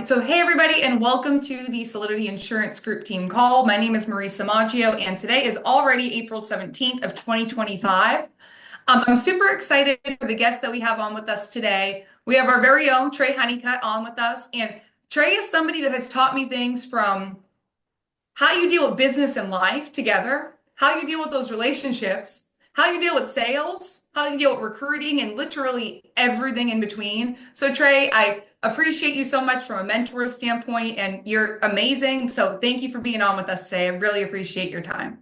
So hey everybody, and welcome to the Solidity Insurance Group team call. My name is Marisa Maggio, and today is already April 17th of 2025. I'm super excited for the guest that we have on with us today. We have our very own Trey Honeycutt on with us, and Trey is somebody that has taught me things from how you deal with business and life together, how you deal with those relationships, how you deal with sales, how you deal with recruiting, and literally everything in between. So, Trey, I appreciate you so much from a mentor standpoint, and you're amazing. So, thank you for being on with us today. I really appreciate your time.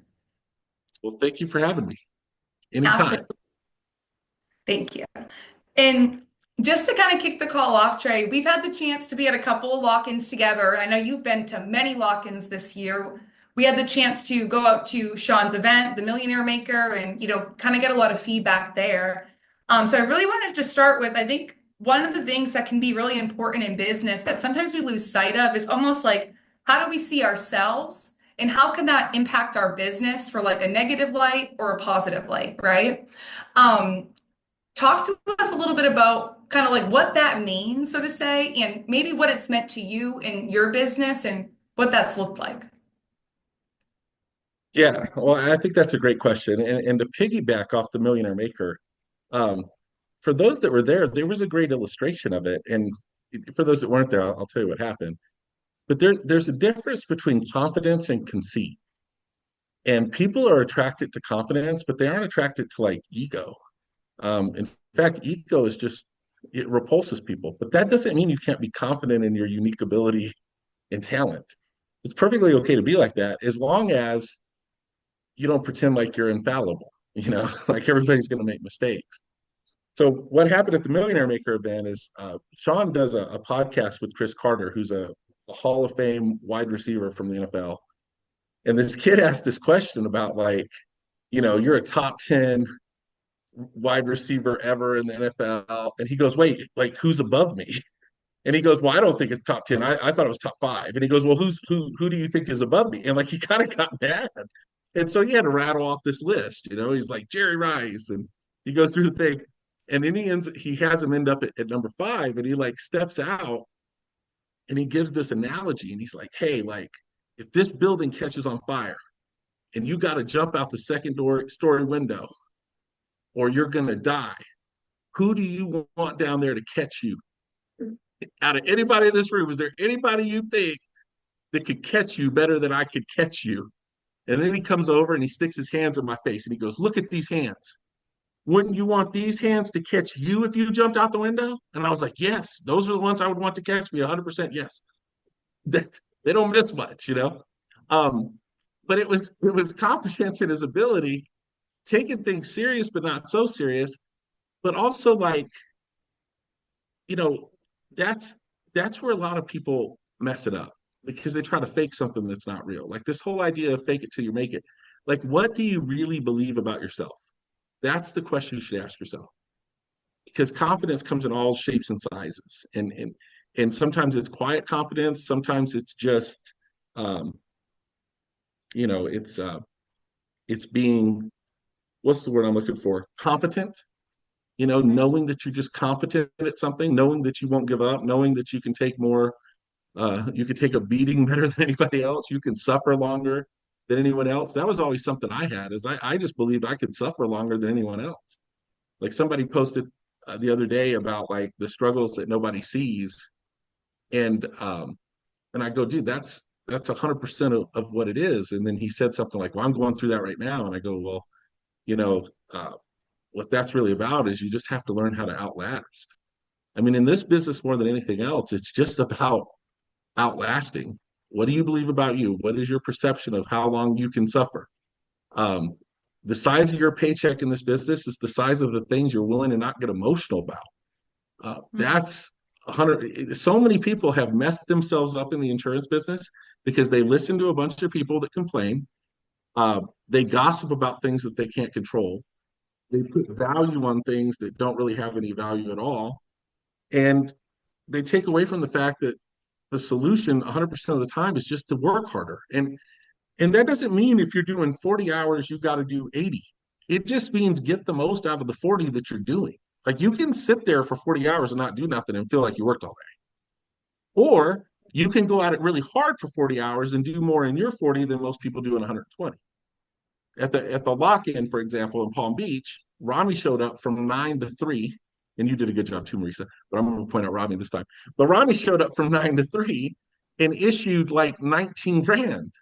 Well, thank you for having me. Anytime. Absolutely. Thank you. And just to kind of kick the call off, Trey, we've had the chance to be at a couple of lock-ins together. And I know you've been to many lock-ins this year. We had the chance to go out to Sean's event, the Millionaire Maker, and kind of get a lot of feedback there. So I really wanted to start with, I think one of the things that can be really important in business that sometimes we lose sight of is almost like, how do we see ourselves and how can that impact our business for like a negative light or a positive light, right? Um, Talk to us a little bit about kind of like what that means, so to say, and maybe what it's meant to you in your business and what that's looked like. Yeah, well, I think that's a great question. And to piggyback off the Millionaire Maker, um, for those that were there was a great illustration of it. And for those that weren't there, I'll tell you what happened. But there's a difference between confidence and conceit. And people are attracted to confidence, but they aren't attracted to like ego. In fact, ego is just, it repulses people. But that doesn't mean you can't be confident in your unique ability and talent. It's perfectly okay to be like that as long as you don't pretend like you're infallible, like everybody's going to make mistakes. So what happened at the Millionaire Maker event is Sean does a podcast with Chris Carter, who's a Hall of Fame wide receiver from the NFL. And this kid asked this question about like, you're a top 10 wide receiver ever in the NFL. And he goes, wait, like who's above me? And he goes, well, I don't think it's top 10. I thought it was top five. And he goes, well, who do you think is above me? And like he kind of got mad. And so he had to rattle off this list. He's like Jerry Rice. And he goes through the thing. And then he has him end up at number five. And he like steps out and he gives this analogy. And he's like, hey, like if this building catches on fire and you got to jump out the story window or you're going to die, who do you want down there to catch you? Out of anybody in this room, is there anybody you think that could catch you better than I could catch you? And then he comes over and he sticks his hands in my face and he goes, look at these hands. Wouldn't you want these hands to catch you if you jumped out the window? And I was like, yes, those are the ones I would want to catch me. 100% yes. They don't miss much. Um, but it was confidence in his ability, taking things serious but not so serious, but also like, you know, that's that's where a lot of people mess it up because they try to fake something that's not real. Like this whole idea of fake it till you make it. Like, what do you really believe about yourself? That's the question you should ask yourself. Because confidence comes in all shapes and sizes. And sometimes it's quiet confidence, sometimes it's just um, it's being, what's the word I'm looking for? Competent, knowing that you're just competent at something, knowing that you won't give up, knowing that you can take more, you can take a beating better than anybody else, you can suffer longer than anyone else. That was always something I had, is I just believed I could suffer longer than anyone else. Like somebody posted the other day about like the struggles that nobody sees, and I go, dude, that's 100% of what it is. And then he said something like, well, I'm going through that right now. And I go, well, you know, uh, what that's really about is you just have to learn how to outlast. I mean, in this business more than anything else, it's just about outlasting. What do you believe about you? What is your perception of how long you can suffer? Um, the size of your paycheck in this business is the size of the things you're willing to not get emotional about. That's 100. So many people have messed themselves up in the insurance business because they listen to a bunch of people that complain. They gossip about things that they can't control. They put value on things that don't really have any value at all. And they take away from the fact that the solution 100% of the time is just to work harder. And that doesn't mean if you're doing 40 hours, you got to do 80. It just means get the most out of the 40 that you're doing. Like you can sit there for 40 hours and not do nothing and feel like you worked all day. Or You can go at it really hard for 40 hours and do more in your 40 than most people do in 120. At the lock-in, for example, in Palm Beach, Rami showed up from 9 to 3, and you did a good job too, Marisa. But I'm going to point out Rami this time. But Rami showed up from 9 to 3 and issued like 19 grand.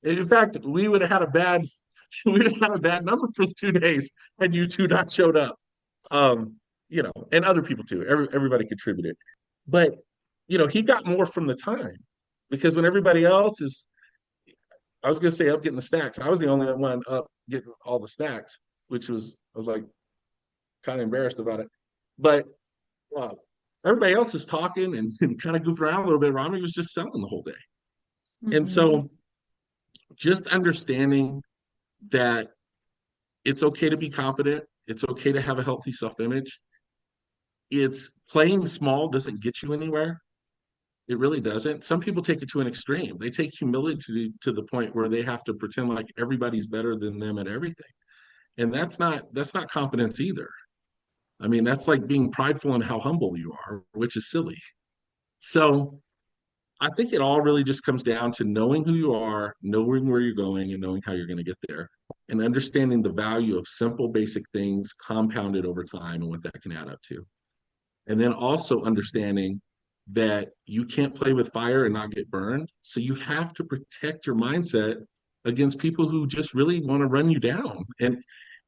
And in fact, we would have had a bad we would have had a bad number for the 2 days had you two not showed up. Um, and other people too. Everybody contributed, but he got more from the time because when everybody else is I was gonna say up getting the snacks. I was the only one up getting all the snacks, which I was like kind of embarrassed about it. But uh, everybody else is talking and kind of goofing around a little bit. Rami was just selling the whole day. And Mhm. so just understanding that it's okay to be confident, it's okay to have a healthy self-image. It's playing small doesn't get you anywhere. It really doesn't. Some people take it to an extreme. They take humility to the point where they have to pretend like everybody's better than them at everything. And that's not confidence either. I mean, that's like being prideful in how humble you are, which is silly. So I think it all really just comes down to knowing who you are, knowing where you're going, and knowing how you're going to get there, and understanding the value of simple, basic things compounded over time and what that can add up to. And then also understanding that you can't play with fire and not get burned. So you have to protect your mindset against people who just really want to run you down. And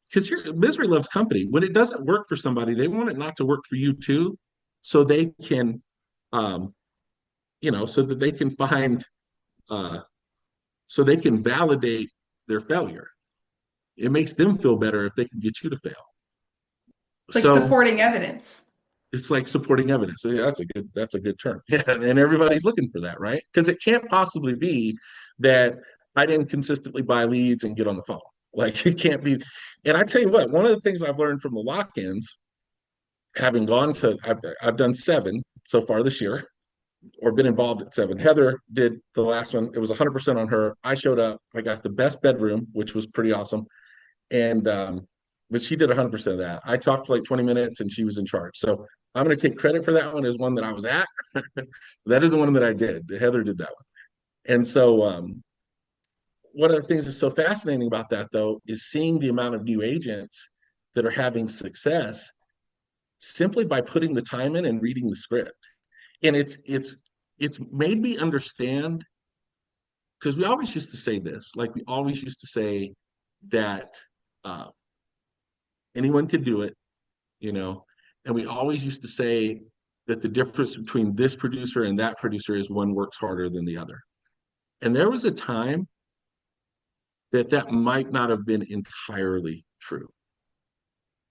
because misery loves company. When it doesn't work for somebody, they want it not to work for you too, so they can, um, so that they can find, uh, so they can validate their failure. It makes them feel better if they can get you to fail. It's like So supporting evidence. it's like supporting evidence. Yeah, that's a good term. Yeah, and everybody's looking for that, right? Because it can't possibly be that I didn't consistently buy leads and get on the phone. Like it can't be. And I tell you what, one of the things I've learned from the lock-ins, having gone to, I've done 7 so far this year, or been involved at 7. Heather did the last one. It was 100% on her. I showed up. I got the best bedroom, which was pretty awesome. And but she did 100% of that. I talked for like 20 minutes and she was in charge. So I'm going to take credit for that one as one that I was at. That isn't one that I did. Heather did that one. And so one of the things that's so fascinating about that though is seeing the amount of new agents that are having success simply by putting the time in and reading the script. And it's made me understand because we always used to say this, like we always used to say that uh, anyone could do it, you know. And we always used to say that the difference between this producer and that producer is one works harder than the other. And there was a time that might not have been entirely true.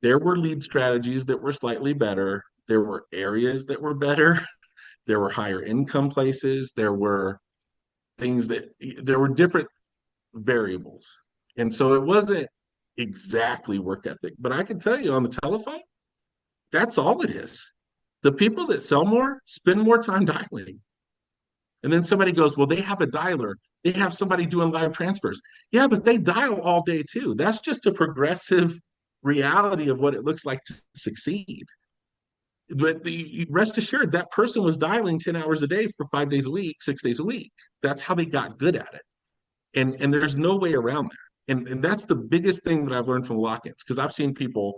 There were lead strategies that were slightly better. There were areas that were better. There were higher income places. There were different variables. And so it wasn't exactly work ethic. But I can tell you on the telephone, that's all it is. The people that sell more spend more time dialing. And then somebody goes, well, they have a dialer. They have somebody doing live transfers. Yeah, but they dial all day too. That's just a progressive reality of what it looks like to succeed. But rest assured, that person was dialing 10 hours a day for 5 days a week, 6 days a week. That's how they got good at it. And there's no way around that. And that's the biggest thing that I've learned from lock-ins because I've seen people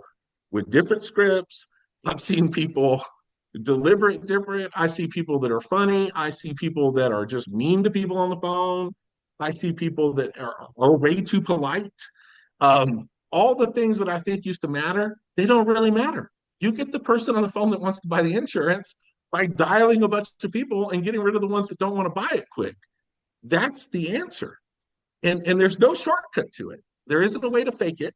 with different scripts. I've seen people deliver it different. I see people that are funny. I see people that are just mean to people on the phone. I see people that are way too polite. All the things that I think used to matter, they don't really matter. You get the person on the phone that wants to buy the insurance by dialing a bunch of people and getting rid of the ones that don't want to buy it quick. That's the answer. And there's no shortcut to it. There isn't a way to fake it.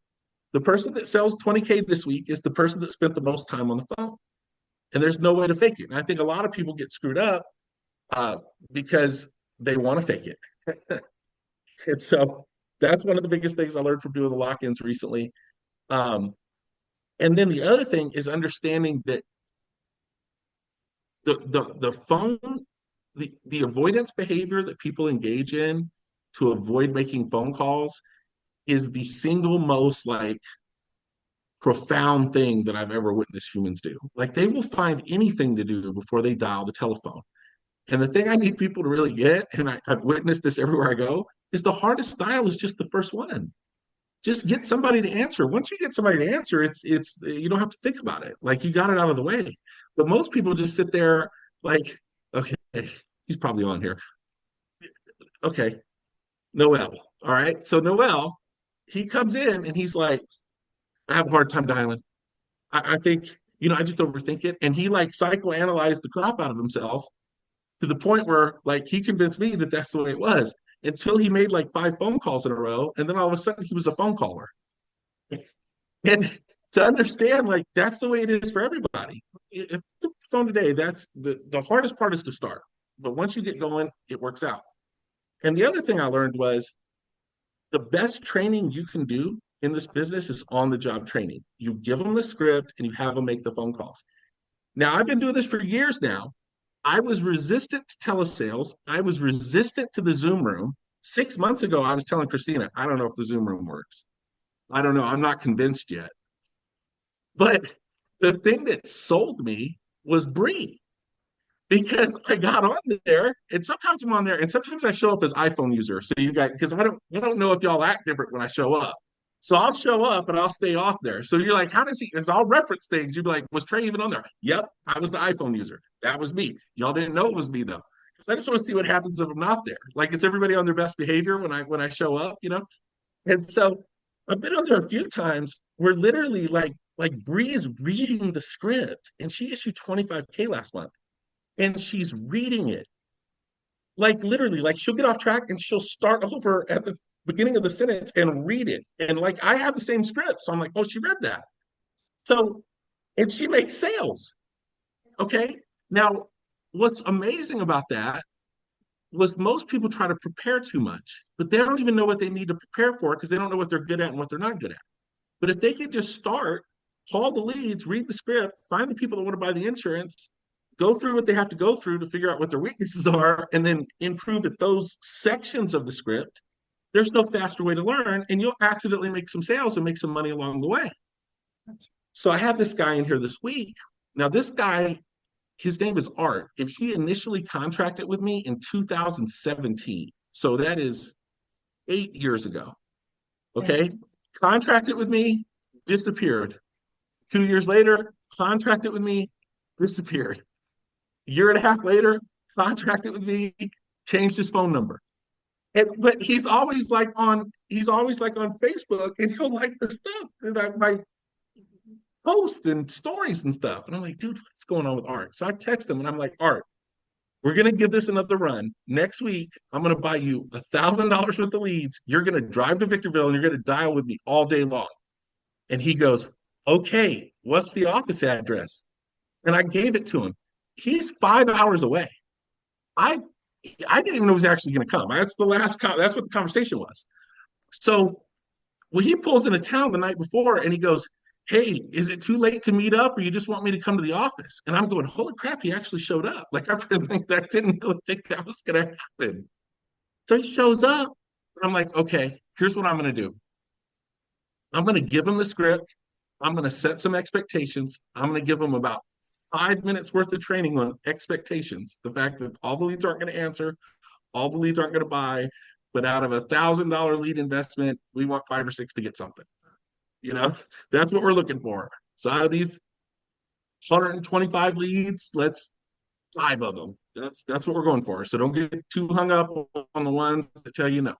The person that sells 20K this week is the person that spent the most time on the phone. And there's no way to fake it. And I think a lot of people get screwed up because they want to fake it. And so that's one of the biggest things I learned from doing the lock-ins recently. Um, and then the other thing is understanding that the phone, the avoidance behavior that people engage in to avoid making phone calls is the single most like profound thing that I've ever witnessed humans do. Like they will find anything to do before they dial the telephone. And the thing I need people to really get, and I've witnessed this everywhere I go, is the hardest style is just the first one. Just get somebody to answer. Once you get somebody to answer, it's you don't have to think about it. Like you got it out of the way. But most people just sit there like, okay, he's probably on here. Okay, Noel. All right. So Noel, he comes in and he's like, I have a hard time dialing. I think, I just overthink it. And he like psychoanalyzed the crap out of himself to the point where like he convinced me that that's the way it was until he made like 5 phone calls in a row. And then all of a sudden he was a phone caller. And to understand, like, that's the way it is for everybody. If the phone today, that's the hardest part is to start. But once you get going, it works out. And the other thing I learned was the best training you can do in this business is on the job training. You give them the script and you have them make the phone calls. Now, I've been doing this for years now. I was resistant to telesales. I was resistant to the Zoom room. 6 months ago, I was telling Christina, I don't know if the Zoom room works. I don't know. I'm not convinced yet. But the thing that sold me was Bree because I got on there, and sometimes I'm on there, and sometimes I show up as iPhone user. So you guys, because I don't know if y'all act different when I show up. So I'll show up and I'll stay off there. So you're like, how does he? Because I'll reference things. You'd be like, was Trey even on there? Yep, I was the iPhone user. That was me. Y'all didn't know it was me though. Because I just want to see what happens if I'm not there. Like, is everybody on their best behavior when I show up? And so I've been on there a few times where literally like Bree is reading the script and she issued 25K last month and she's reading it. Like literally, like she'll get off track and she'll start over at the beginning of the sentence and read it. And like I have the same script. So I'm like, oh, she read that. So and she makes sales. Okay. Now, what's amazing about that was most people try to prepare too much, but they don't even know what they need to prepare for because they don't know what they're good at and what they're not good at. But if they could just start, call the leads, read the script, find the people that want to buy the insurance, go through what they have to go through to figure out what their weaknesses are, and then improve at those sections of the script, there's no faster way to learn, and you'll accidentally make some sales and make some money along the way. So I have this guy in here this week. Now, this guy, his name is Art, and he initially contracted with me in 2017. So that is 8 years ago. Okay. Contracted with me, disappeared. 2 years later, contracted with me, disappeared. A year and a half later, contracted with me, changed his phone number. But he's always like on Facebook and he'll like the stuff that I post and stories and stuff. And I'm like, dude, what's going on with Art? So I text him and I'm like, Art, we're gonna give this another run. Next week, I'm gonna buy you $1,000 worth of leads. You're gonna drive to Victorville and you're gonna dial with me all day long. And he goes, okay, what's the office address? And I gave it to him. He's 5 hours away. I I didn't even know he was actually going to come. That's what the conversation was. So when he pulls into town the night before and he goes, hey, is it too late to meet up or you just want me to come to the office? And I'm going, holy crap, he actually showed up. Like I didn't really think that was going to happen. So he shows up. And I'm like, okay, here's what I'm going to do. I'm going to give him the script. I'm going to set some expectations. I'm going to give him about 5 minutes worth of training on expectations. The fact that all the leads aren't going to answer, all the leads aren't going to buy, but out of $1,000 lead investment, we want 5 or 6 to get something. You know, that's what we're looking for. So out of these 125 leads, let's 5 of them. That's what we're going for. So don't get too hung up on the ones that tell you no.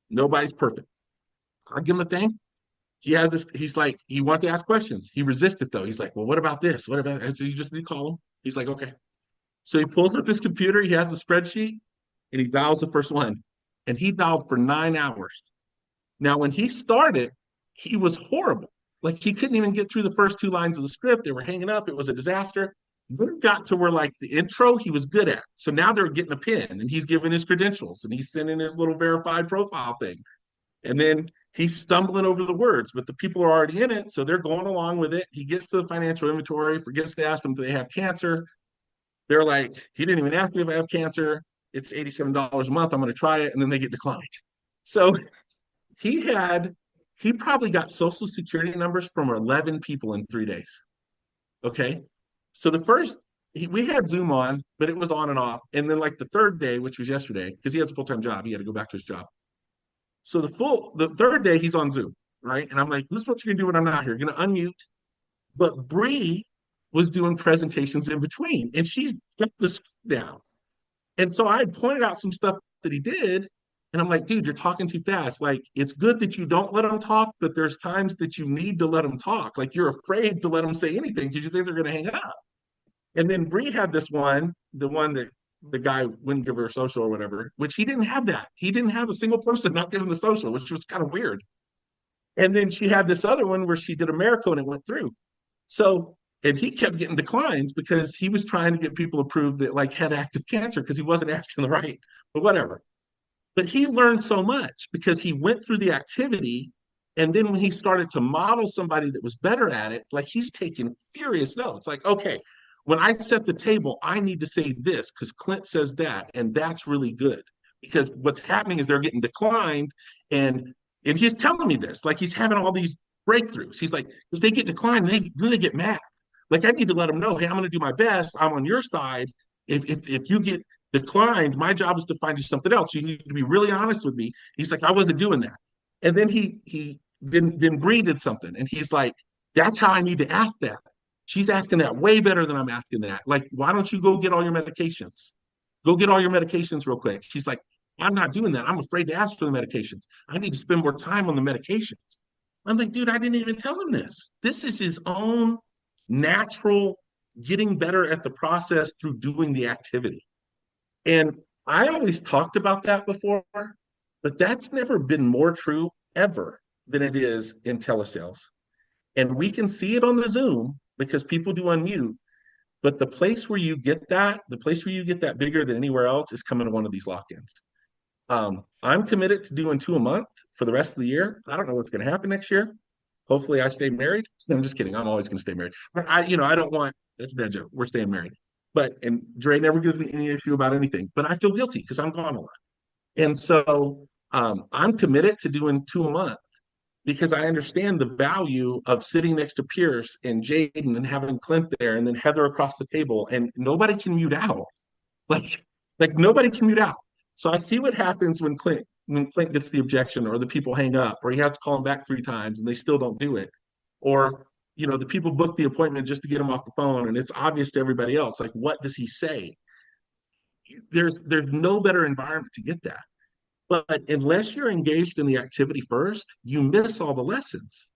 Nobody's perfect. I'll give him a thing. He has this, he's like, you want to ask questions. He resisted though. He's like, well, what about this? What about that? So you just need to call him. He's like, okay. So he pulls up his computer, he has the spreadsheet, and he dials the first one. And he dialed for 9 hours. Now, when he started, he was horrible. Like he couldn't even get through the first 2 lines of the script. They were hanging up. It was a disaster. Then it got to where like the intro he was good at. So now they're getting a pin and he's giving his credentials and he's sending his little verified profile thing. And then he's stumbling over the words, but the people are already in it. So they're going along with it. He gets to the financial inventory, forgets to ask them, do they have cancer? They're like, he didn't even ask me if I have cancer. It's $87 a month. I'm going to try it. And then they get declined. So he had, he probably got social security numbers from 11 people in 3 days. Okay. So the first we had Zoom on, but it was on and off. And then like the third day, which was yesterday, because he has a full-time job, he had to go back to his job. So the third day he's on Zoom, right? And I'm like, this is what you're gonna do when I'm not here. You're gonna unmute. But Bree was doing presentations in between, and she's kept the script down. And so I had pointed out some stuff that he did, and I'm like, dude, you're talking too fast. Like, it's good that you don't let him talk, but there's times that you need to let him talk. Like, you're afraid to let him say anything because you think they're going to hang up. And then Bree had this one, the one that the guy wouldn't give her a social or whatever, which he didn't have that. He didn't have a single person not giving the social, which was kind of weird. And then she had this other one where she did a miracle and it went through. So, and he kept getting declines because he was trying to get people approved that like had active cancer because he wasn't asking the right, but whatever. But he learned so much because he went through the activity. And then when he started to model somebody that was better at it, like he's taking furious notes. Like, okay, when I set the table, I need to say this because Clint says that, and that's really good. Because what's happening is they're getting declined, and and he's telling me this, like he's having all these breakthroughs. He's like, because they get declined, they really get mad. Like I need to let them know, hey, I'm going to do my best. I'm on your side. If you get declined, my job is to find you something else. You need to be really honest with me. He's like, I wasn't doing that. And then then Bree did something, and he's like, that's how I need to act that. She's asking that way better than I'm asking that. Like, why don't you go get all your medications? Go get all your medications real quick. He's like, I'm not doing that. I'm afraid to ask for the medications. I need to spend more time on the medications. I'm like, dude, I didn't even tell him this. This is his own natural getting better at the process through doing the activity. And I always talked about that before, but that's never been more true ever than it is in telesales. And we can see it on the Zoom because people do unmute. But the place where you get that, the place where you get that bigger than anywhere else is coming to one of these lock-ins. I'm committed to doing two a month for the rest of the year. I don't know what's going to happen next year. Hopefully, I stay married. No, I'm just kidding. I'm always going to stay married. But I don't want that's a bad joke. We're staying married. But and Dre never gives me any issue about anything. But I feel guilty because I'm gone a lot. And so I'm committed to doing two a month because I understand the value of sitting next to Pierce and Jaden and having Clint there and then Heather across the table and nobody can mute out. Like like nobody can mute out. So I see what happens when Clint gets the objection or the people hang up or you have to call them back three times and they still don't do it. Or the people book the appointment just to get him off the phone and it's obvious to everybody else. Like, what does he say? There's no better environment to get that. But unless you're engaged in the activity first, you miss all the lessons.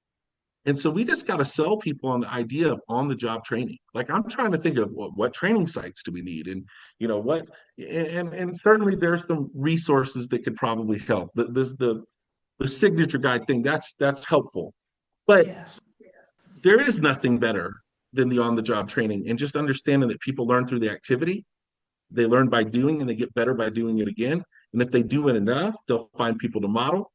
And so we just got to sell people on the idea of on the job training. Like I'm trying to think of what training sites do we need, and what, and certainly there's some resources that could probably help. There's the signature guide thing that's helpful, but Yes. there is nothing better than the on the job training and just understanding that people learn through the activity. They learn by doing, and they get better by doing it again. And if they do it enough, they'll find people to model.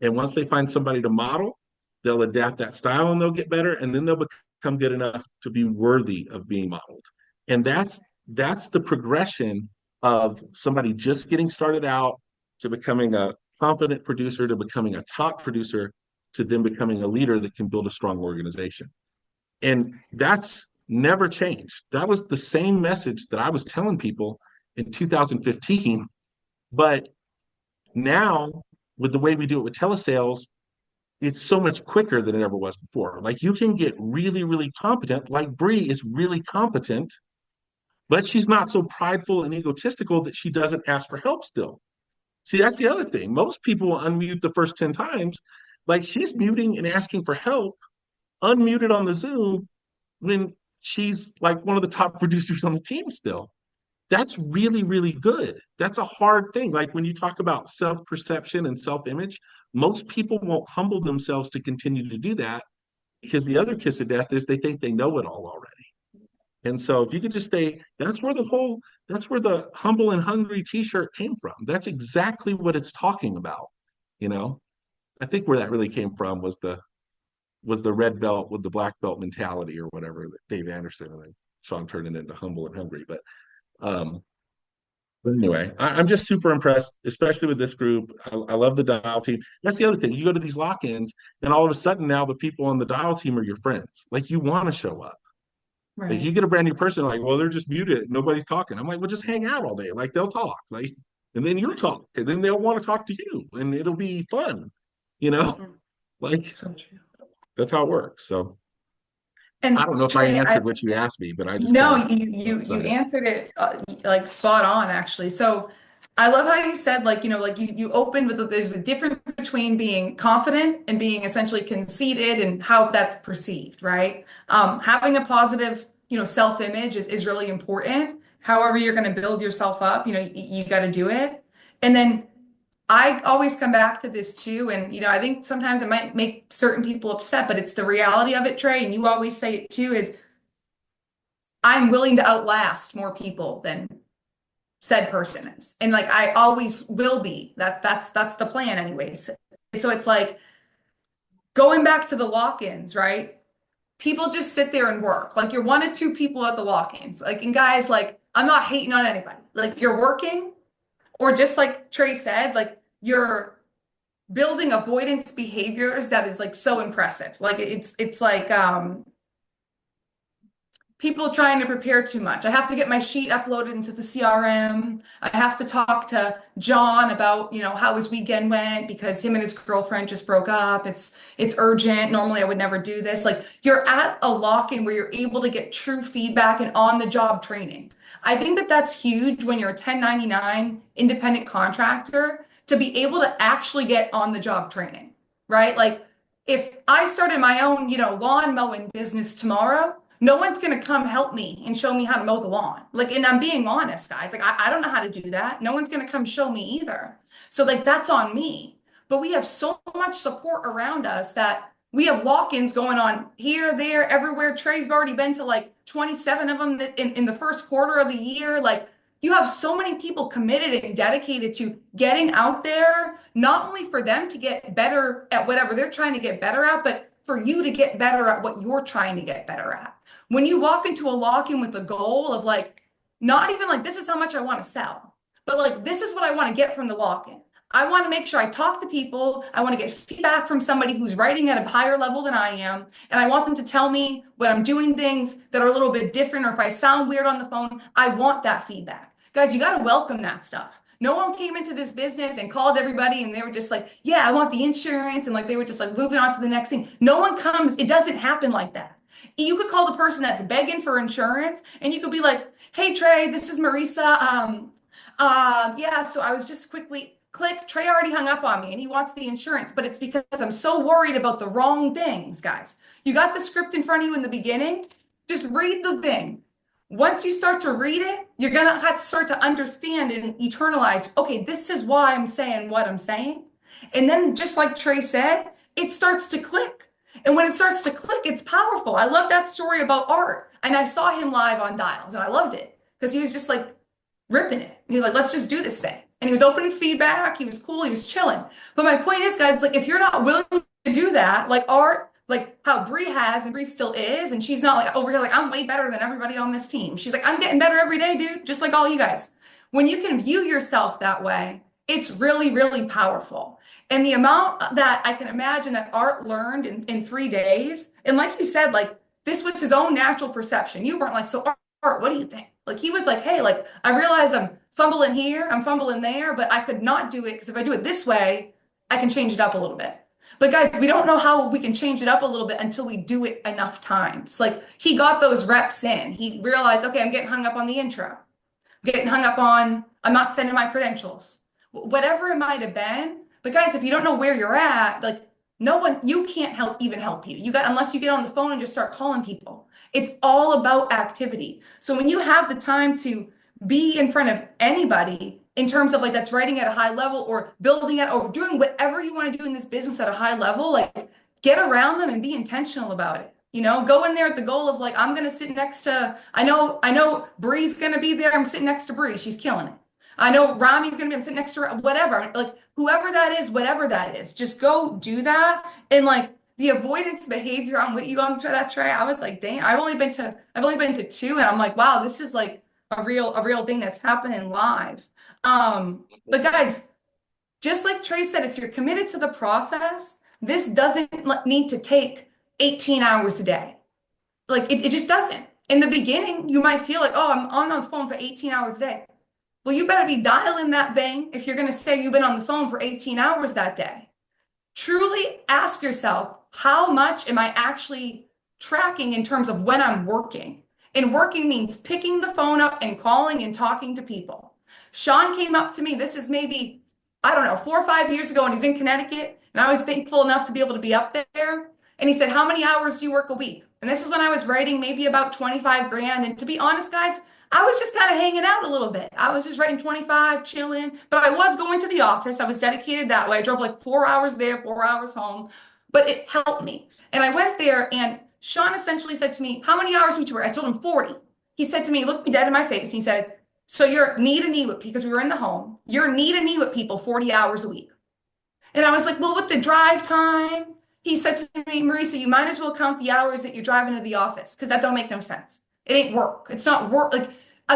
And once they find somebody to model, they'll adapt that style and they'll get better. And then they'll become good enough to be worthy of being modeled. And that's the progression of somebody just getting started out to becoming a competent producer, to becoming a top producer, to then becoming a leader that can build a strong organization. And that's never changed. That was the same message that I was telling people in 2015. But now, with the way we do it with telesales, it's so much quicker than it ever was before. Like you can get really, really competent. Like Bree is really competent, but she's not so prideful and egotistical that she doesn't ask for help still. See, that's the other thing. Most people will unmute the first 10 times. Like she's muting and asking for help, unmuted on the Zoom when she's like one of the top producers on the team still. That's really, really good. That's a hard thing. Like when you talk about self perception and self image, most people won't humble themselves to continue to do that because the other kiss of death is they think they know it all already. And so if you could just stay, that's where the humble and hungry t-shirt came from. That's exactly what it's talking about. You know, I think where that really came from was the red belt with the black belt mentality or whatever that Dave Anderson and then Sean turned it into humble and hungry. Um, but anyway, I'm just super impressed, especially with this group. I love the dial team. That's the other thing. You go to these lock-ins, and all of a sudden now the people on the dial team are your friends. Like you want to show up. Like Right. you get a brand new person, like, well, they're just muted, nobody's talking. I'm like, well, just hang out all day. Like they'll talk, like, and then you talk, and then they'll want to talk to you, and it'll be fun, you know? Mm. Like So true. that's how it works. So I And don't know if I Trey, I answered what you asked me, but I just kind no, of you said it. answered it like spot on actually. So I love how you said like like you opened with there's a difference between being confident and being essentially conceited and how that's perceived, right? Having a positive self-image is really important. However, you're going to build yourself up, you got to do it. And then I always come back to this too, and I think sometimes it might make certain people upset, but it's the reality of it, Trey. And you always say it too, is I'm willing to outlast more people than said person is. And like I always will be. That's the plan anyways. So it's like going back to the lock-ins, right? People just sit there and work. Like you're one of two people at the lock-ins. Like and guys, like I'm not hating on anybody. Like you're working, or just like Trey said, like you're building avoidance behaviors that is like so impressive. Like it's like people trying to prepare too much. I have to get my sheet uploaded into the CRM. I have to talk to John about, how his weekend went because him and his girlfriend just broke up. It's urgent. Normally I would never do this. Like you're at a lock-in where you're able to get true feedback and on-the-job training. I think that that's huge when you're a 1099 independent contractor to be able to actually get on-the-job training, right? Like if I started my own, lawn mowing business tomorrow, no one's going to come help me and show me how to mow the lawn. Like, and I'm being honest, guys. Like, I don't know how to do that. No one's going to come show me either. So, like, that's on me. But we have so much support around us that we have walk-ins going on here, there, everywhere. Trey's already been to like 27 of them in the first quarter of the year. Like, you have so many people committed and dedicated to getting out there, not only for them to get better at whatever they're trying to get better at, but for you to get better at what you're trying to get better at. When you walk into a lock-in with the goal of like, not even like, this is how much I want to sell, but like, this is what I want to get from the lock-in. I want to make sure I talk to people. I want to get feedback from somebody who's writing at a higher level than I am. And I want them to tell me when I'm doing things that are a little bit different, or if I sound weird on the phone, I want that feedback. Guys, you got to welcome that stuff. No one came into this business and called everybody and they were just like, yeah, I want the insurance. And like, they were just like moving on to the next thing. No one comes. It doesn't happen like that. You could call the person that's begging for insurance and you could be like, hey, Trey, this is Marisa. Yeah, so I was just quickly click. Trey already hung up on me and he wants the insurance, but it's because I'm so worried about the wrong things, guys. You got the script in front of you in the beginning. Just read the thing. Once you start to read it, you're going to have to start to understand and internalize, okay, this is why I'm saying what I'm saying. And then, just like Trey said, it starts to click. And when it starts to click, it's powerful. I love that story about Art. And I saw him live on Dials and I loved it because he was just like ripping it. He was like, let's just do this thing. And he was opening feedback. He was cool. He was chilling. But my point is, guys, like if you're not willing to do that, like Art, like how Bree has and Bree still is, and she's not like over here like I'm way better than everybody on this team. She's like, I'm getting better every day, dude, just like all you guys. When you can view yourself that way, it's really, really powerful. And the amount that I can imagine that Art learned in 3 days, and like you said, like this was his own natural perception. You weren't like, so Art, what do you think? Like he was like, hey, like I realize I'm fumbling here, I'm fumbling there, but I could not do it because if I do it this way, I can change it up a little bit. But guys, we don't know how we can change it up a little bit until we do it enough times. Like he got those reps in. He realized, okay, I'm getting hung up on the intro, getting hung up on, I'm not sending my credentials, whatever it might have been. But guys, if you don't know where you're at, like no one, you can't even help you. You got, unless you get on the phone and just start calling people. It's all about activity. So when you have the time to be in front of anybody in terms of like that's writing at a high level or building it or doing whatever you want to do in this business at a high level, like get around them and be intentional about it. Go in there at the goal of like, I'm going to sit next to, I know Bree's going to be there. I'm sitting next to Bree. She's killing it. I know Rami's going to be, I'm sitting next to whatever, like whoever that is, whatever that is, just go do that. And like the avoidance behavior on what you gone through that tray, I was like, dang, I've only been to two. And I'm like, wow, this is like a real thing that's happening live. But guys, just like Trey said, if you're committed to the process, this doesn't need to take 18 hours a day. Like it just doesn't. In the beginning, you might feel like, oh, I'm on the phone for 18 hours a day. Well, you better be dialing that thing if you're going to say you've been on the phone for 18 hours that day. Truly ask yourself, how much am I actually tracking in terms of when I'm working? And working means picking the phone up and calling and talking to people. Sean came up to me, this is maybe, I don't know, 4 or 5 years ago, and he's in Connecticut. And I was thankful enough to be able to be up there. And he said, how many hours do you work a week? And this is when I was writing maybe about 25 grand. And to be honest, guys, I was just kind of hanging out a little bit. I was just writing 25, chilling, but I was going to the office. I was dedicated that way. I drove like 4 hours there, 4 hours home, but it helped me. And I went there, and Sean essentially said to me, how many hours would you work? I told him 40. He said to me, he looked me dead in my face. And he said, so you're knee to knee with, because we were in the home, you're knee to knee with people 40 hours a week. And I was like, well, with the drive time, he said to me, Marisa, you might as well count the hours that you're driving to the office because that don't make no sense. It ain't work. It's not work. Like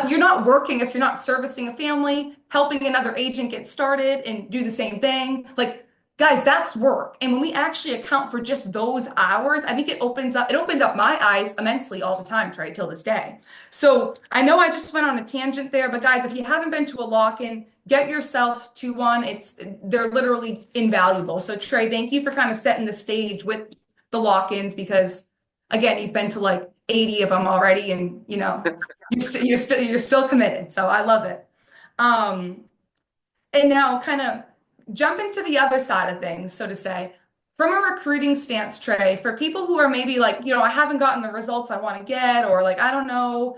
you're not working if you're not servicing a family, helping another agent get started and do the same thing. Like, guys, that's work. And when we actually account for just those hours, I think it opened up my eyes immensely all the time, Trey, till this day. So I know I just went on a tangent there, but guys, if you haven't been to a lock-in, get yourself to one. They're literally invaluable. So Trey, thank you for kind of setting the stage with the lock-ins because again, you've been to like 80 of them already, and you're still committed. So I love it. Um, and now kind of jump into the other side of things, so to say. From a recruiting stance, Trey, for people who are maybe like, I haven't gotten the results I want to get, or like, I don't know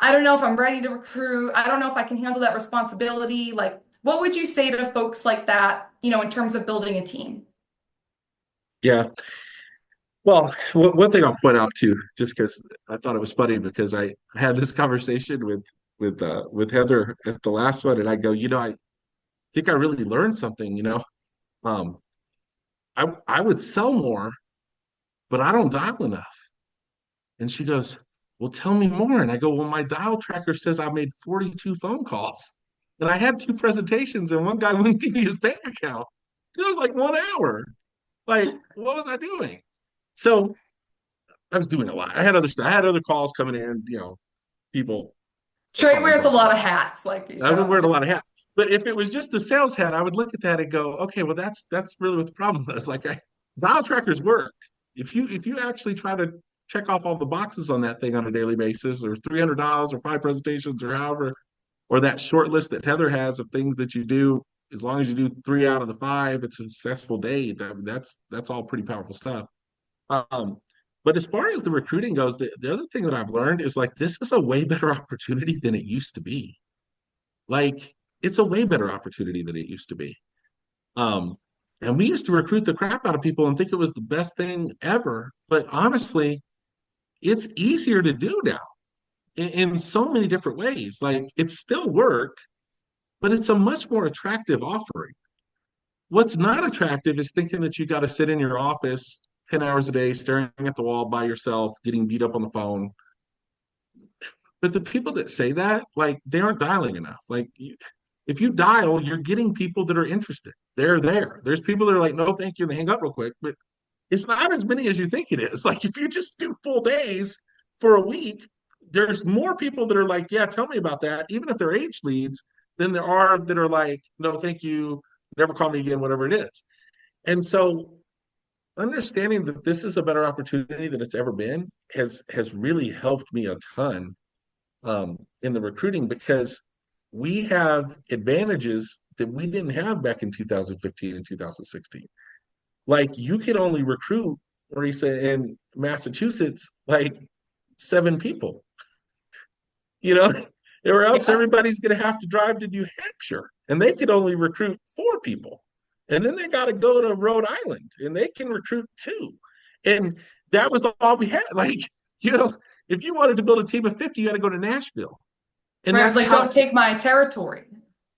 if I'm ready to recruit. I don't know if I can handle that responsibility. Like, what would you say to folks like that, in terms of building a team? Yeah. Well, one thing I'll point out too, just because I thought it was funny because I had this conversation with Heather at the last one, and I go, I think I really learned something. Um, I would sell more, but I don't dial enough. And she goes, well, tell me more. And I go, well, my dial tracker says I made 42 phone calls, and I had two presentations, and one guy wouldn't give me his bank account. It was like 1 hour. Like, what was I doing? So I was doing a lot. I had other stuff. I had other calls coming in, people Trey calling, wears a calling, calling. lot of hats, like you I said would on wear the. a lot of hats. But if it was just the sales hat, I would look at that and go, okay, well, that's really what the problem was. Like, dial trackers work. If you actually try to check off all the boxes on that thing on a daily basis, or $300 or 5 presentations or however, or that short list that Heather has of things that you do, as long as you do 3 out of the 5, it's a successful day. That's all pretty powerful stuff. Um, but as far as the recruiting goes, the other thing that I've learned is like this is a way better opportunity than it used to be. Like it's a way better opportunity than it used to be. Um, and we used to recruit the crap out of people and think it was the best thing ever. But honestly, it's easier to do now in so mmany different ways. Like it's still work, but it's a much more attractive offering. What's not attractive is thinking that you got to sit in your office 10 hours a day, staring at the wall by yourself, getting beat up on the phone. But the people that say that, like, they aren't dialing enough. Like, if you dial, you're getting people that are interested. They're there. There's people that are like, no, thank you, and they hang up real quick. But it's not as many as you think it is. Like, if you just do full days for a week, there's more people that are like, yeah, tell me about that, even if they're age leads, than there are that are like, no, thank you, never call me again, whatever it is. And so understanding that this is a better opportunity than it's ever been has really helped me a ton in the recruiting because we have advantages that we didn't have back in 2015 and 2016. Like you could only recruit, Marisa, in Massachusetts, like 7 people, you know, or else Yeah. everybody's going to have to drive to New Hampshire and they could only recruit 4 people. And then they got to go to Rhode Island and they can recruit 2. And that was all we had. Like, you know, if you wanted to build a team of 50, you had to go to Nashville. And Right. I was that's like, how, don't take my territory.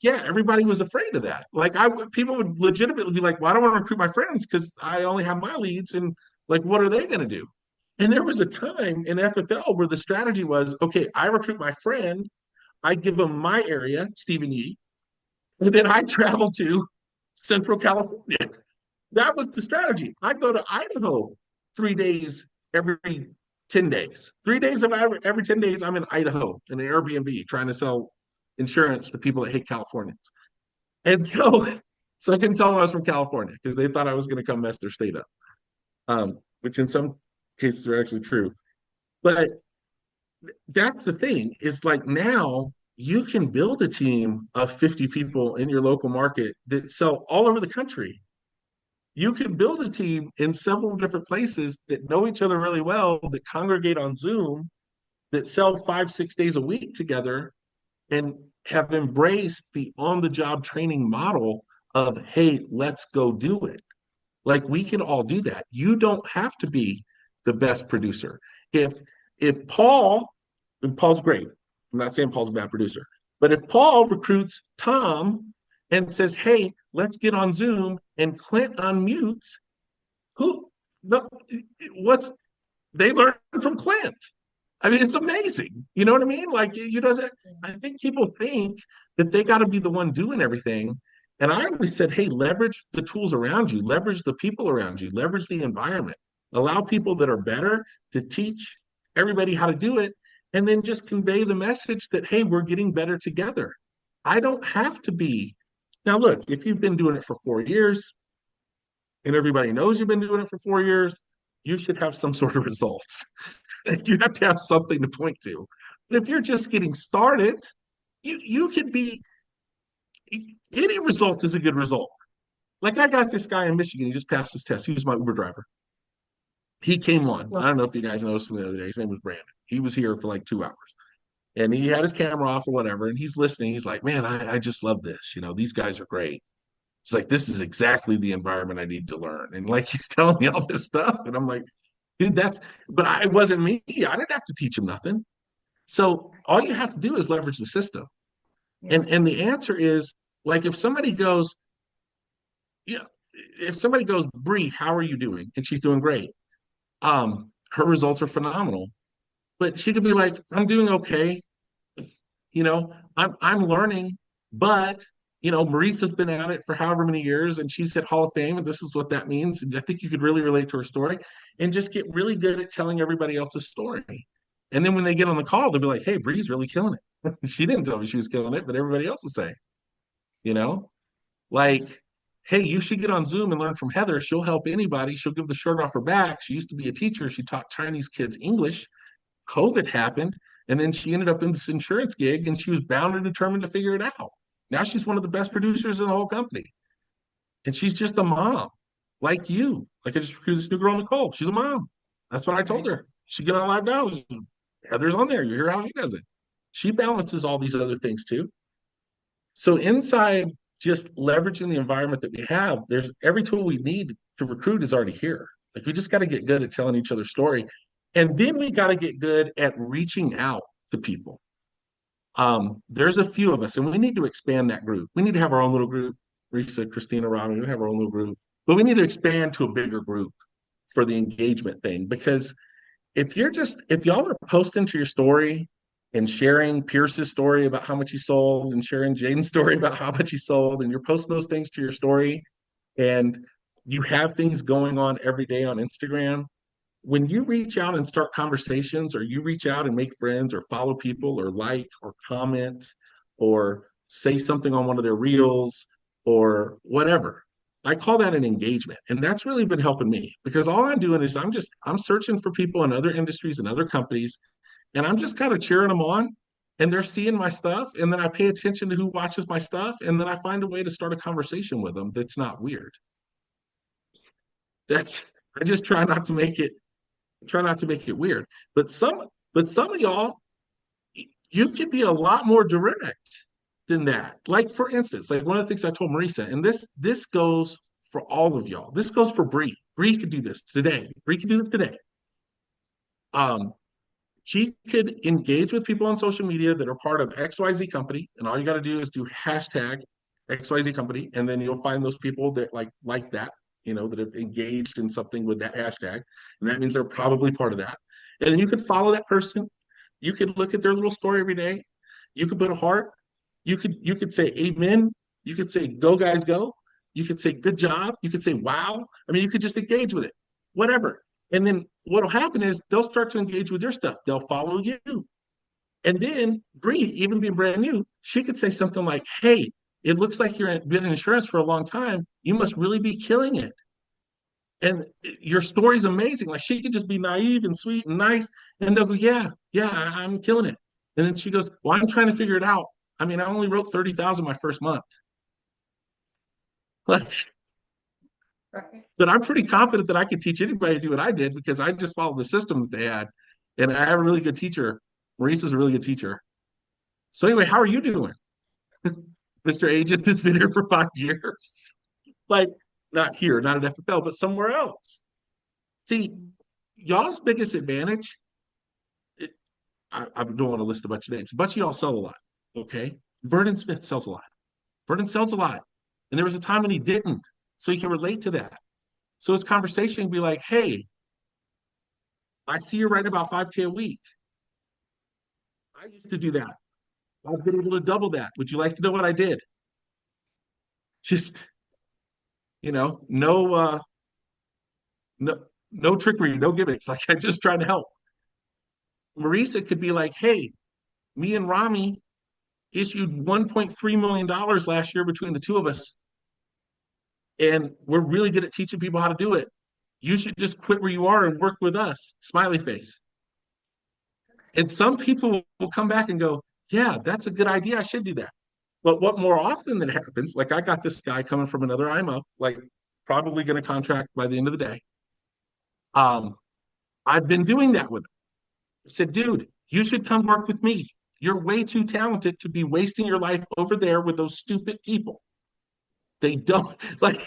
yeah, everybody was afraid of that. Like, people would legitimately be like, well, I don't want to recruit my friends because I only have my leads. And like, what are they going to do? And there was a time in FFL where the strategy was, okay, I recruit my friend, I give them my area, Stephen Yee, and then I travel to Central California. That was the strategy. I go to Idaho 3 days every 10 days. 3 days of every 10 days, I'm in Idaho in an Airbnb trying to sell insurance to people that hate Californians. And so, so I couldn't tell them I was from California because they thought I was going to come mess their state up, which in some cases are actually true. But that's the thing is like now you can build a team of 50 people in your local market that sell all over the country. You can build a team in several different places that know each other really well, that congregate on Zoom, that sell 5, 6 days a week together and have embraced the on the job training model of, hey, let's go do it. Like we can all do that. You don't have to be the best producer. If if Paul's great. I'm not saying Paul's a bad producer, but if Paul recruits Tom and says, "Hey, let's get on Zoom," and Clint unmutes, who no, what's they learn from Clint. I mean, it's amazing. You know what I mean? Like, you know, I think people think that they got to be the one doing everything. And I always said, hey, leverage the tools around you, leverage the people around you, leverage the environment, allow people that are better to teach everybody how to do it, and then just convey the message that, hey, we're getting better together. I don't have to be. Now, look, if you've been doing it for 4 years and everybody knows you've been doing it for 4 years, you should have some sort of results. You have to have something to point to. But if you're just getting started, you could be any result is a good result. Like I got this guy in Michigan, he just passed his test. He was my Uber driver. He came on. I don't know if you guys noticed him the other day. His name was Brandon. He was here for like 2 hours. And he had his camera off or whatever, and he's listening. He's like, man, I just love this. You know, these guys are great. It's like, this is exactly the environment I need to learn. And like, he's telling me all this stuff. And I'm like, dude, but I wasn't me. I didn't have to teach him nothing. So all you have to do is leverage the system. Yeah. And the answer is like if somebody goes, yeah, if somebody goes, Bree, how are you doing? And she's doing great. Her results are phenomenal. But she could be like, I'm doing okay. I'm learning, but Marisa's been at it for however many years and she's at Hall of Fame, and this is what that means. And I think you could really relate to her story and just get really good at telling everybody else's story. And then when they get on the call, they'll be like, hey, Bree's really killing it. She didn't tell me she was killing it, but everybody else will say, you know, like, hey, you should get on Zoom and learn from Heather. She'll help anybody. She'll give the shirt off her back. She used to be a teacher. She taught Chinese kids English. COVID happened, and then she ended up in this insurance gig, and she was bound and determined to figure it out. Now she's one of the best producers in the whole company, and she's just a mom, like you. Like I just recruited this new girl, Nicole. She's a mom. That's what I told Right. her. She get on live now. Heather's on there. You hear how she does it. She balances all these other things too. So inside just leveraging the environment that we have, there's every tool we need to recruit is already here. Like we just got to get good at telling each other's story. And then we got to get good at reaching out to people. There's a few of us, and we need to expand that group. We need to have our own little group. Risa, Christina, Robin, we have our own little group, but we need to expand to a bigger group for the engagement thing. Because if y'all are posting to your story and sharing Pierce's story about how much he sold and sharing Jaden's story about how much he sold, and you're posting those things to your story, and you have things going on every day on Instagram, when you reach out and start conversations, or you reach out and make friends or follow people or like or comment or say something on one of their reels or whatever, I call that an engagement. And that's really been helping me because all I'm doing is I'm searching for people in other industries and other companies, and I'm just kind of cheering them on, and they're seeing my stuff, and then I pay attention to who watches my stuff, and then I find a way to start a conversation with them that's not weird. That's I just try not to make it weird. But some of y'all, you can be a lot more direct than that. Like for instance, like one of the things I told Marisa, and this goes for all of y'all. This goes for Bree. Bree could do this today. Bree could do it today. Um, she could engage with people on social media that are part of XYZ company, and all you got to do is do hashtag XYZ company, and then you'll find those people that like that, that have engaged in something with that hashtag, and that means they're probably part of that. And then you could follow that person. You could look at their little story every day. You could put a heart. You could say amen. You could say go guys go. You could say good job. You could say wow. I mean, you could just engage with it. Whatever. And then what'll happen is they'll start to engage with your stuff. They'll follow you. And then Bree, even being brand new, she could say something like, "Hey, it looks like you've been in insurance for a long time. You must really be killing it. And your story's amazing." Like she could just be naive and sweet and nice. And they'll go, "Yeah, yeah, I'm killing it." And then she goes, "Well, I'm trying to figure it out. I mean, I only wrote 30,000 my first month." Like, Right. but I'm pretty confident that I could teach anybody to do what I did because I just followed the system that they had. And I have a really good teacher. Maurice's a really good teacher. So anyway, how are you doing, Mr. Agent that's been here for 5 years? Like, not here, not at FFL, but somewhere else. See, y'all's biggest advantage, it, I don't want to list a bunch of names. A bunch of y'all sell a lot, okay? Vernon Smith sells a lot. Vernon sells a lot. And there was a time when he didn't. So you can relate to that. So his conversation would be like, "Hey, I see you're writing about 5K a week. I used to do that. I've been able to double that. Would you like to know what I did?" Just, no, no trickery, no gimmicks. Like I'm just trying to help. Marisa could be like, "Hey, me and Rami issued $1.3 million last year between the two of us, and we're really good at teaching people how to do it. You should just quit where you are and work with us." Smiley face. And some people will come back and go, "Yeah, that's a good idea. I should do that." But what more often than happens, like I got this guy coming from another IMO, like probably going to contract by the end of the day. Um, I've been doing that with him. I said, "Dude, you should come work with me. You're way too talented to be wasting your life over there with those stupid people. They don't like."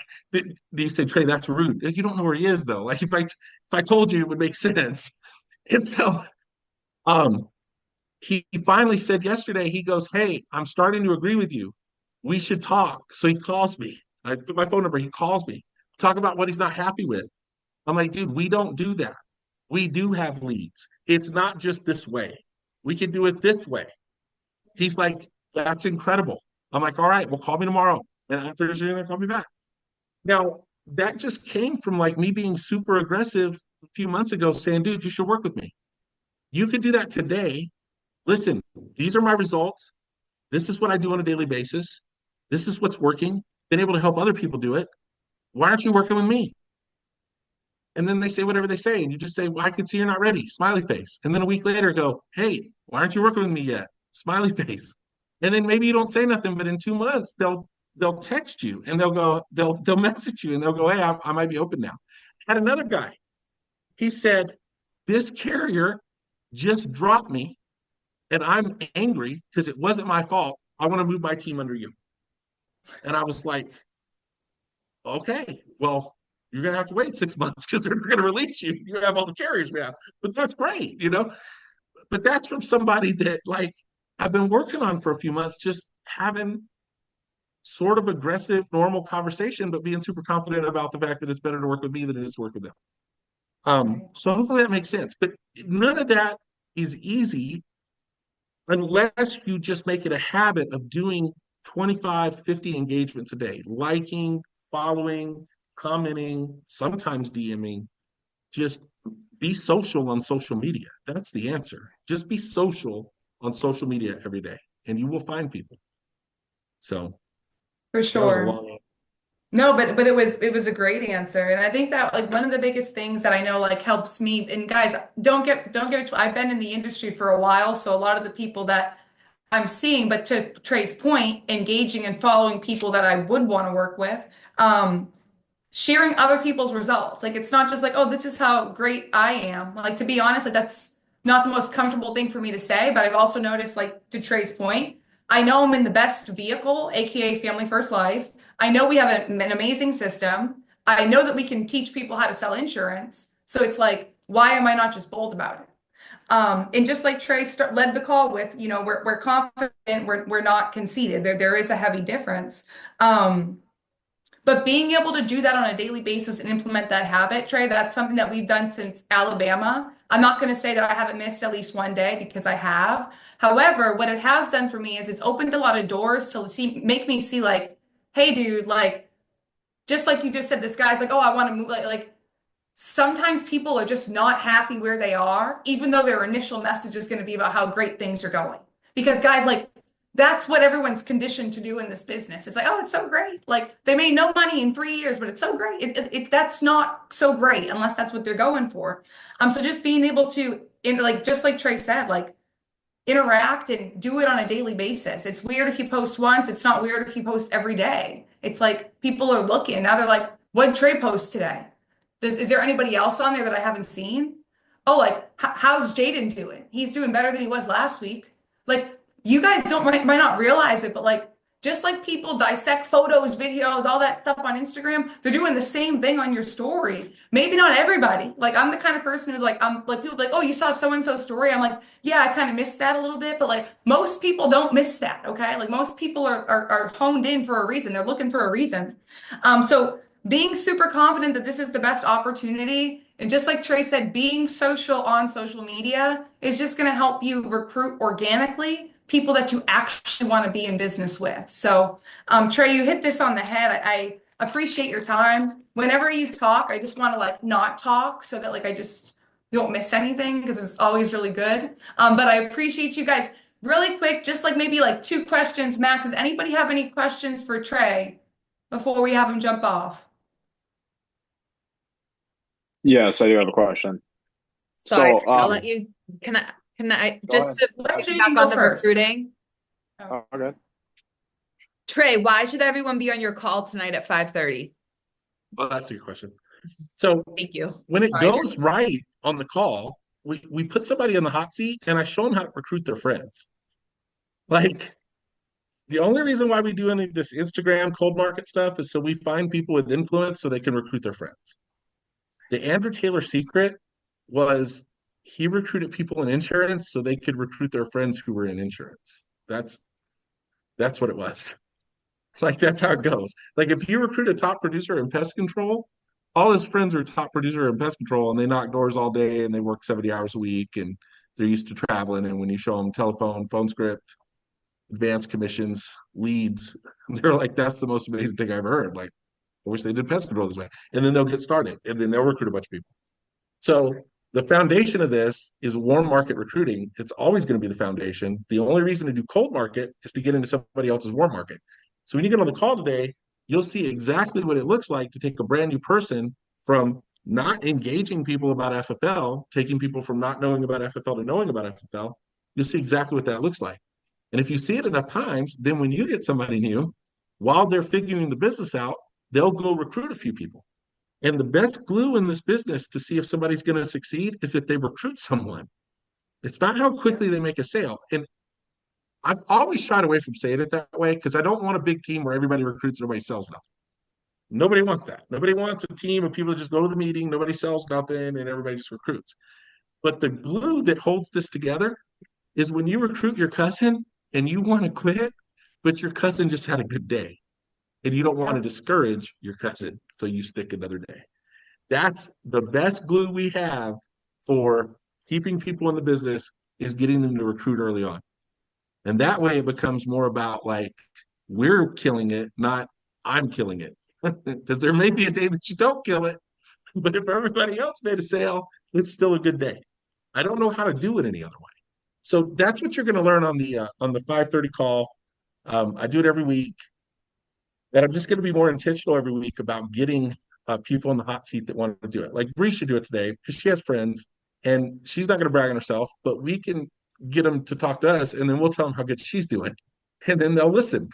They say, "Trey, that's rude." You don't know where he is though. Like if I told you, it would make sense. And so, um, he finally said yesterday, he goes, "Hey, I'm starting to agree with you. We should talk." So he calls me. I put my phone number. He calls me, talk about what he's not happy with. I'm like, "Dude, we don't do that. We do have leads. It's not just this way. We can do it this way." He's like, "That's incredible." I'm like, "All right, well, call me tomorrow." And after you're going to call me back. Now, that just came from like me being super aggressive a few months ago saying, "Dude, you should work with me." You can do that today. Listen, these are my results. This is what I do on a daily basis. This is what's working. Been able to help other people do it. Why aren't you working with me? And then they say whatever they say, and you just say, "Well, I can see you're not ready." Smiley face. And then a week later, go, "Hey, why aren't you working with me yet?" Smiley face. And then maybe you don't say nothing, but in 2 months they'll text you and they'll message you and they'll go, "Hey, I might be open now." Had another guy. He said, "This carrier just dropped me, and I'm angry because it wasn't my fault. I want to move my team under you." And I was like, "Okay, well, you're gonna have to wait 6 months because they're gonna release you. You have all the carriers we have." But that's great. But that's from somebody that like I've been working on for a few months, just having sort of aggressive, normal conversation, but being super confident about the fact that it's better to work with me than it is to work with them. So hopefully that makes sense. But none of that is easy unless you just make it a habit of doing 25, 50 engagements a day, liking, following, commenting, sometimes DMing. Just be social on social media. That's the answer. Just be social on social media every day, and you will find people. So For that was a sure. long. No, but it was a great answer. And I think that like one of the biggest things that I know like helps me, and guys, don't get it, I've been in the industry for a while, so a lot of the people that I'm seeing, but to Trey's point, engaging and following people that I would want to work with. Sharing other people's results. Like it's not just like, oh, this is how great I am. Like to be honest, like that's not the most comfortable thing for me to say, but I've also noticed, like to Trey's point, I know I'm in the best vehicle, aka Family First Life. I know we have an amazing system. I know that we can teach people how to sell insurance. So it's like, why am I not just bold about it? And just like led the call with, we're confident, we're not conceited. There is a heavy difference. Um, but being able to do that on a daily basis and implement that habit, Trey, that's something that we've done since Alabama. I'm not going to say that I haven't missed at least one day because I have. However, what it has done for me is it's opened a lot of doors to make me see like, hey, dude, like, just like you just said, this guy's like, oh, I want to move. Like sometimes people are just not happy where they are, even though their initial message is going to be about how great things are going. Because guys, like that's what everyone's conditioned to do in this business. It's like, oh, it's so great. Like they made no money in 3 years, but it's so great. That's not so great unless that's what they're going for. So just being able to, in like just like Trey said, like interact and do it on a daily basis. It's weird if you post once. It's not weird if you post every day. It's like people are looking. Now they're like, what did Trey post today? Is there anybody else on there that I haven't seen? Oh, like, how's Jaden doing? He's doing better than he was last week. Like, you guys don't might not realize it, but like, just like people dissect photos, videos, all that stuff on Instagram, they're doing the same thing on your story. Maybe not everybody. Like, I'm the kind of person who's like, I'm like, people be like, oh, you saw so and so story. I'm like, yeah, I kind of missed that a little bit, but like, most people don't miss that. Okay. Like, most people are honed in for a reason. They're looking for a reason. So, being super confident that this is the best opportunity. And just like Trey said, being social on social media is just going to help you recruit organically people that you actually want to be in business with. So, Trey, you hit this on the head. I appreciate your time. Whenever you talk, I just want to like not talk so that like I just don't miss anything because it's always really good. But I appreciate you guys. Really quick, just like maybe like 2 questions max. Does anybody have any questions for Trey before we have him jump off? Yes, I do have a question. Sorry, So, I'll let you. Can I go just ahead. to Let piggyback Jaden on go the first. recruiting? Oh. Oh, okay. Trey, why should everyone be on your call tonight at 5:30? Well, that's a good question. So Thank you. when it Sorry. goes right on the call, we put somebody in the hot seat and I show them how to recruit their friends. Like the only reason why we do any of this Instagram cold market stuff is so we find people with influence so they can recruit their friends. The Andrew Taylor secret was he recruited people in insurance so they could recruit their friends who were in insurance. That's what it was. Like that's how it goes. Like if you recruit a top producer in pest control, all his friends are top producer in pest control and they knock doors all day and they work 70 hours a week and they're used to traveling. And when you show them telephone, phone script, advanced commissions, leads, they're like, that's the most amazing thing I've ever heard. Like, I wish they did pest control this way. And then they'll get started and then they'll recruit a bunch of people. So the foundation of this is warm market recruiting. It's always going to be the foundation. The only reason to do cold market is to get into somebody else's warm market. So when you get on the call today, you'll see exactly what it looks like to take a brand new person from not engaging people about FFL, taking people from not knowing about FFL to knowing about FFL. You'll see exactly what that looks like. And if you see it enough times, then when you get somebody new, while they're figuring the business out, they'll go recruit a few people. And the best glue in this business to see if somebody's going to succeed is if they recruit someone. It's not how quickly they make a sale. And I've always shied away from saying it that way because I don't want a big team where everybody recruits and nobody sells nothing. Nobody wants that. Nobody wants a team of people that just go to the meeting, nobody sells nothing, and everybody just recruits. But the glue that holds this together is when you recruit your cousin and you want to quit, but your cousin just had a good day and you don't want to Yep. discourage your cousin, so you stick another day. That's the best glue we have for keeping people in the business is getting them to recruit early on. And that way it becomes more about like we're killing it, not I'm killing it. Because there may be a day that you don't kill it, but if everybody else made a sale, it's still a good day. I don't know how to do it any other way. So that's what you're going to learn on the 5:30 call. I do it every week, and I'm just going to be more intentional every week about getting people in the hot seat that want to do it. Like Bree should do it today because she has friends, and she's not going to brag on herself, but we can get them to talk to us, and then we'll tell them how good she's doing, and then they'll listen.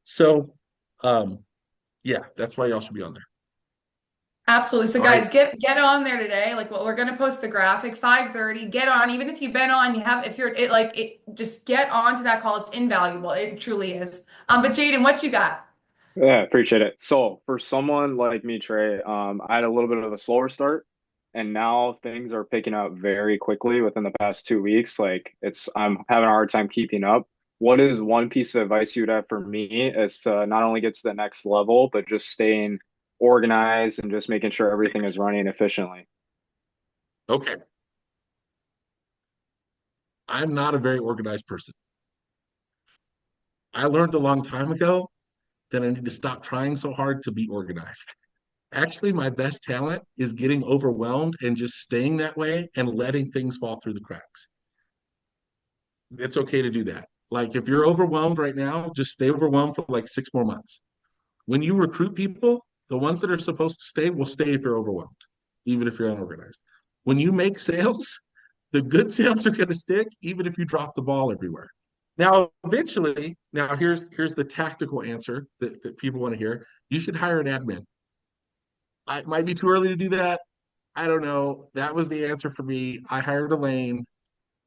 So, um, yeah, that's why y'all should be on there. Absolutely. So All right. guys, get on there today. Like what we're gonna post the graphic 5:30. Get on. Even if you've been on, you have if you're it like it just get on to that call. It's invaluable. It truly is. But Jaden, what you got? Yeah, appreciate it. So, for someone like me, Trey, I had a little bit of a slower start, and now things are picking up very quickly within the past 2 weeks. Like, I'm having a hard time keeping up. What is one piece of advice you'd have for me is to not only get to the next level, but just staying organized and just making sure everything is running efficiently? Okay. I'm not a very organized person. I learned a long time ago that I need to stop trying so hard to be organized. Actually, my best talent is getting overwhelmed and just staying that way and letting things fall through the cracks. It's okay to do that. Like if you're overwhelmed right now, just stay overwhelmed for like 6 more months. When you recruit people, the ones that are supposed to stay will stay if you're overwhelmed, even if you're unorganized. When you make sales, the good sales are going to stick, even if you drop the ball everywhere. Now, eventually, now here's the tactical answer that people want to hear. You should hire an admin. It might be too early to do that. I don't know. That was the answer for me. I hired Elaine.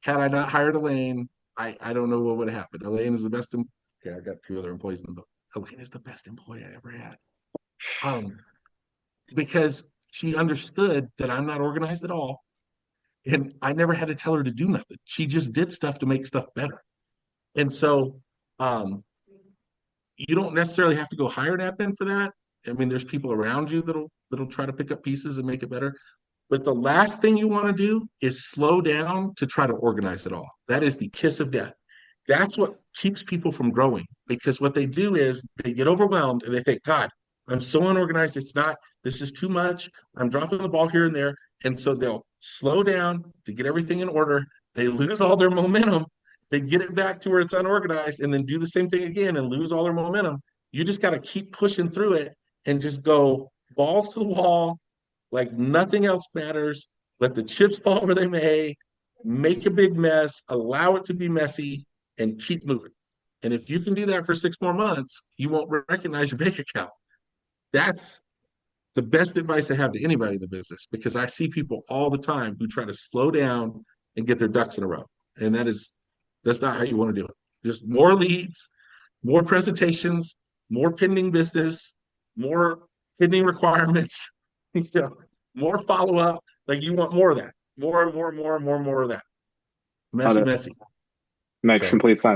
Had I not hired Elaine, I don't know what would have happened. Elaine is the best. Okay, I got 2 other employees in the book. Elaine is the best employee I ever had. Um, because she understood that I'm not organized at all. And I never had to tell her to do nothing. She just did stuff to make stuff better. And so um, you don't necessarily have to go hire an admin for that. I mean, there's people around you that'll try to pick up pieces and make it better. But the last thing you want to do is slow down to try to organize it all. That is the kiss of death. That's what keeps people from growing because what they do is they get overwhelmed and they think, God, I'm so unorganized. It's not, this is too much. I'm dropping the ball here and there. And so they'll slow down to get everything in order. They lose all their momentum. They get it back to where it's unorganized and then do the same thing again and lose all their momentum. You just got to keep pushing through it and just go balls to the wall, like nothing else matters. Let the chips fall where they may, make a big mess, allow it to be messy, and keep moving. And if you can do that for 6 more months, you won't recognize your bank account. That's the best advice to have to anybody in the business because I see people all the time who try to slow down and get their ducks in a row. And that's not how you want to do it. Just more leads, more presentations, more pending business, more pending requirements, you know, more follow up. Like you want more of that, more of that. Got Messy, it. messy. Makes So complete sense.